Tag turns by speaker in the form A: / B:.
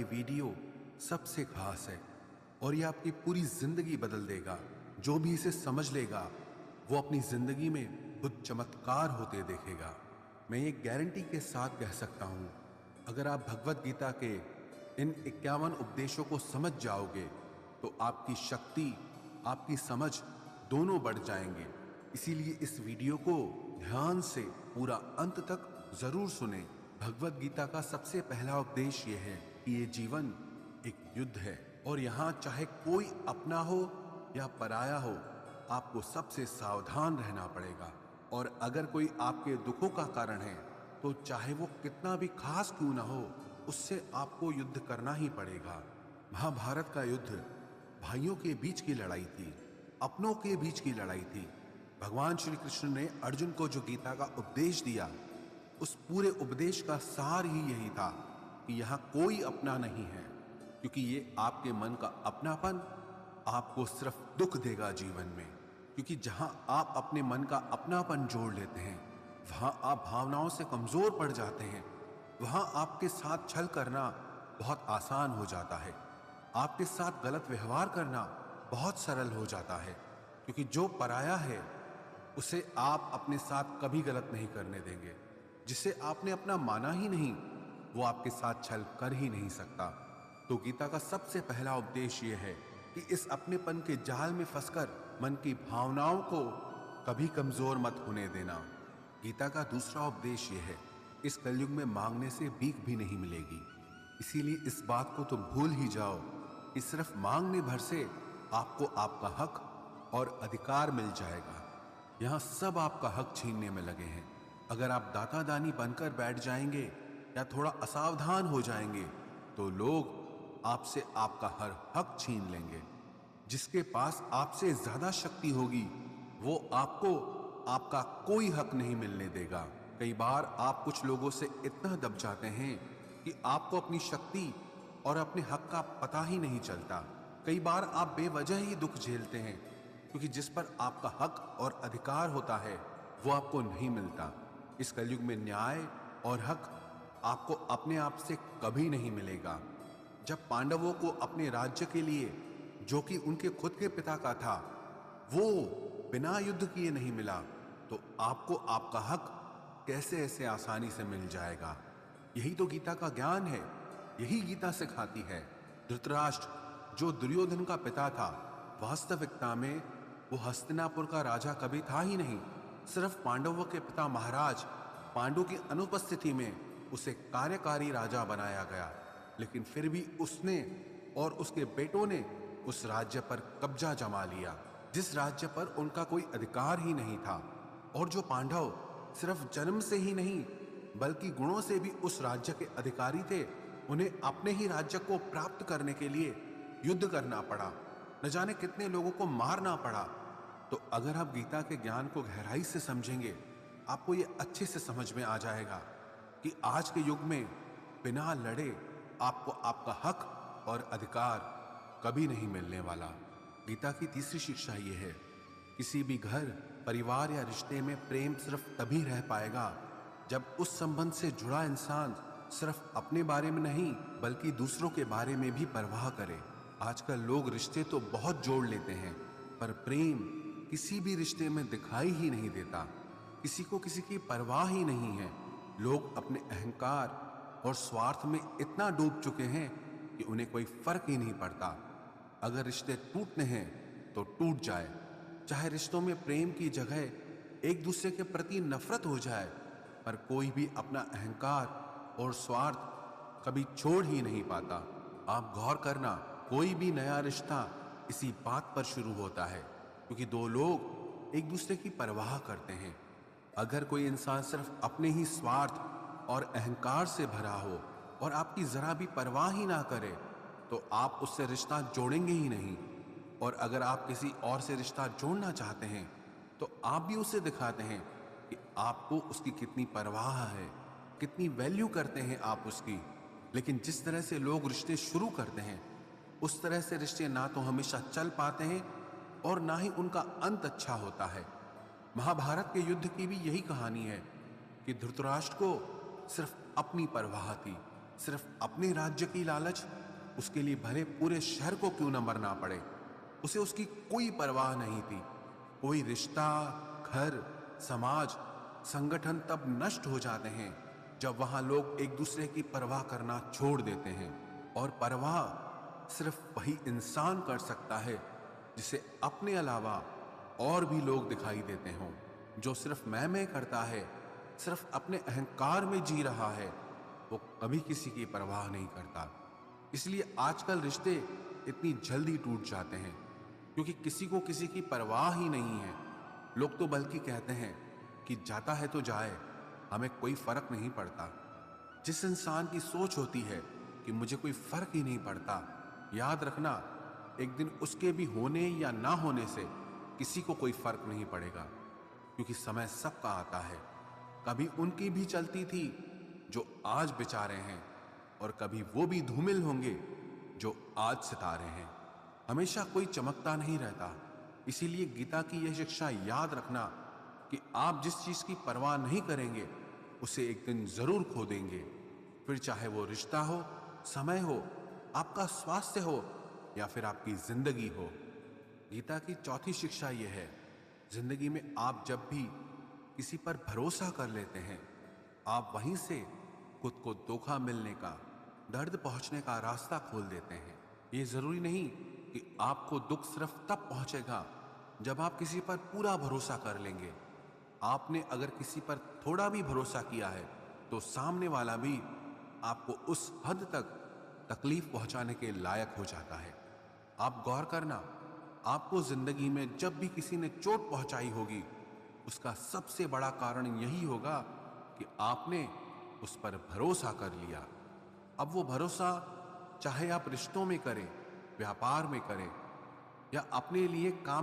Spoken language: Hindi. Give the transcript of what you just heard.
A: वीडियो सबसे खास है और ये आपकी पूरी जिंदगी बदल देगा। जो भी इसे समझ लेगा वो अपनी जिंदगी में खुद चमत्कार होते देखेगा। मैं ये गारंटी के साथ कह सकता हूं, अगर आप भगवत गीता के इन 51 उपदेशों को समझ जाओगे तो आपकी शक्ति, आपकी समझ दोनों बढ़ जाएंगे। इसीलिए इस वीडियो को ध्यान से पूरा अंत तक जरूर सुने। भगवत गीता का सबसे पहला उपदेश यह है कि ये जीवन एक युद्ध है और यहाँ चाहे कोई अपना हो या पराया हो, आपको सबसे सावधान रहना पड़ेगा। और अगर कोई आपके दुखों का कारण है तो चाहे वो कितना भी खास क्यों ना हो, उससे आपको युद्ध करना ही पड़ेगा। महाभारत का युद्ध भाइयों के बीच की लड़ाई थी, अपनों के बीच की लड़ाई थी। भगवान श्री कृष्ण ने अर्जुन को जो गीता का उपदेश दिया, उस पूरे उपदेश का सार ही यही था कि यहाँ कोई अपना नहीं है, क्योंकि ये आपके मन का अपनापन आपको सिर्फ दुख देगा जीवन में। क्योंकि जहां आप अपने मन का अपनापन जोड़ लेते हैं, वहां आप भावनाओं से कमजोर पड़ जाते हैं। वहां आपके साथ छल करना बहुत आसान हो जाता है, आपके साथ गलत व्यवहार करना बहुत सरल हो जाता है। क्योंकि जो पराया है उसे आप अपने साथ कभी गलत नहीं करने देंगे। जिसे आपने अपना माना ही नहीं, वो आपके साथ छल कर ही नहीं सकता। तो गीता का सबसे पहला उपदेश ये है कि इस अपनेपन के जाल में फंसकर मन की भावनाओं को कभी कमजोर मत होने देना। गीता का दूसरा उपदेश ये है, इस कलयुग में मांगने से भीख भी नहीं मिलेगी। इसीलिए इस बात को तुम भूल ही जाओ कि सिर्फ मांगने भर से आपको आपका हक और अधिकार मिल जाएगा। यहाँ सब आपका हक छीनने में लगे हैं। अगर आप दाता दानी बनकर बैठ जाएंगे या थोड़ा असावधान हो जाएंगे तो लोग आपसे आपका हर हक छीन लेंगे। जिसके पास आपसे ज्यादा शक्ति होगी वो आपको आपका कोई हक नहीं मिलने देगा। कई बार आप कुछ लोगों से इतना दब जाते हैं कि आपको अपनी शक्ति और अपने हक का पता ही नहीं चलता। कई बार आप बेवजह ही दुख झेलते हैं, क्योंकि जिस पर आपका हक और अधिकार होता है वो आपको नहीं मिलता। इस कलयुग में न्याय और हक आपको अपने आप से कभी नहीं मिलेगा। जब पांडवों को अपने राज्य के लिए, जो कि उनके खुद के पिता का था, वो बिना युद्ध किए नहीं मिला, तो आपको आपका हक कैसे ऐसे आसानी से मिल जाएगा। यही तो गीता का ज्ञान है, यही गीता सिखाती है। धृतराष्ट्र जो दुर्योधन का पिता था, वास्तविकता में वो हस्तिनापुर का राजा कभी था ही नहीं। सिर्फ पांडवों के पिता महाराज पांडु की अनुपस्थिति में उसे कार्यकारी राजा बनाया गया। लेकिन फिर भी उसने और उसके बेटों ने उस राज्य पर कब्जा जमा लिया, जिस राज्य पर उनका कोई अधिकार ही नहीं था। और जो पांडव सिर्फ जन्म से ही नहीं बल्कि गुणों से भी उस राज्य के अधिकारी थे, उन्हें अपने ही राज्य को प्राप्त करने के लिए युद्ध करना पड़ा, न जाने कितने लोगों को मारना पड़ा। तो अगर आप गीता के ज्ञान को गहराई से समझेंगे, आपको ये अच्छे से समझ में आ जाएगा कि आज के युग में बिना लड़े आपको आपका हक और अधिकार कभी नहीं मिलने वाला। गीता की तीसरी शिक्षा ये है, किसी भी घर, परिवार या रिश्ते में प्रेम सिर्फ तभी रह पाएगा जब उस संबंध से जुड़ा इंसान सिर्फ अपने बारे में नहीं बल्कि दूसरों के बारे में भी परवाह करे। आजकल लोग रिश्ते तो बहुत जोड़ लेते हैं, पर प्रेम किसी भी रिश्ते में दिखाई ही नहीं देता। किसी को किसी की परवाह ही नहीं है। लोग अपने अहंकार और स्वार्थ में इतना डूब चुके हैं कि उन्हें कोई फर्क ही नहीं पड़ता। अगर रिश्ते टूटने हैं तो टूट जाए, चाहे रिश्तों में प्रेम की जगह एक दूसरे के प्रति नफरत हो जाए, पर कोई भी अपना अहंकार और स्वार्थ कभी छोड़ ही नहीं पाता। आप गौर करना, कोई भी नया रिश्ता इसी बात पर शुरू होता है, क्योंकि दो लोग एक दूसरे की परवाह करते हैं। अगर कोई इंसान सिर्फ अपने ही स्वार्थ और अहंकार से भरा हो और आपकी जरा भी परवाह ही ना करे, तो आप उससे रिश्ता जोड़ेंगे ही नहीं। और अगर आप किसी और से रिश्ता जोड़ना चाहते हैं तो आप भी उसे दिखाते हैं कि आपको उसकी कितनी परवाह है, कितनी वैल्यू करते हैं आप उसकी। लेकिन जिस तरह से लोग रिश्ते शुरू करते हैं, उस तरह से रिश्ते ना तो हमेशा चल पाते हैं और ना ही उनका अंत अच्छा होता है। महाभारत के युद्ध की भी यही कहानी है कि धृतराष्ट्र को सिर्फ अपनी परवाह थी, सिर्फ अपने राज्य की लालच, उसके लिए भले पूरे शहर को क्यों न मरना पड़े, उसे उसकी कोई परवाह नहीं थी। कोई रिश्ता, घर, समाज, संगठन तब नष्ट हो जाते हैं जब वहां लोग एक दूसरे की परवाह करना छोड़ देते हैं। और परवाह सिर्फ वही इंसान कर सकता है जिसे अपने अलावा और भी लोग दिखाई देते हों। जो सिर्फ मैं करता है, सिर्फ अपने अहंकार में जी रहा है, वो कभी किसी की परवाह नहीं करता। इसलिए आजकल रिश्ते इतनी जल्दी टूट जाते हैं, क्योंकि किसी को किसी की परवाह ही नहीं है। लोग तो बल्कि कहते हैं कि जाता है तो जाए, हमें कोई फर्क नहीं पड़ता। जिस इंसान की सोच होती है कि मुझे कोई फर्क ही नहीं पड़ता, याद रखना, एक दिन उसके भी होने या ना होने से किसी को कोई फर्क नहीं पड़ेगा, क्योंकि समय सबका आता है। कभी उनकी भी चलती थी जो आज बेचारे हैं, और कभी वो भी धूमिल होंगे जो आज सितारे हैं। हमेशा कोई चमकता नहीं रहता। इसीलिए गीता की यह शिक्षा याद रखना कि आप जिस चीज की परवाह नहीं करेंगे, उसे एक दिन जरूर खो देंगे। फिर चाहे वो रिश्ता हो, समय हो, आपका स्वास्थ्य हो, या फिर आपकी जिंदगी हो। गीता की चौथी शिक्षा यह है, जिंदगी में आप जब भी किसी पर भरोसा कर लेते हैं, आप वहीं से खुद को धोखा मिलने का, दर्द पहुंचने का रास्ता खोल देते हैं। ये जरूरी नहीं कि आपको दुख सिर्फ तब पहुंचेगा जब आप किसी पर पूरा भरोसा कर लेंगे। आपने अगर किसी पर थोड़ा भी भरोसा किया है, तो सामने वाला भी आपको उस हद तक तकलीफ पहुंचाने के लायक हो जाता है। आप गौर करना, आपको जिंदगी में जब भी किसी ने चोट पहुंचाई होगी, उसका सबसे बड़ा कारण यही होगा कि आपने उस पर भरोसा कर लिया। अब वो भरोसा चाहे आप रिश्तों में करें, व्यापार में करें, या अपने लिए काम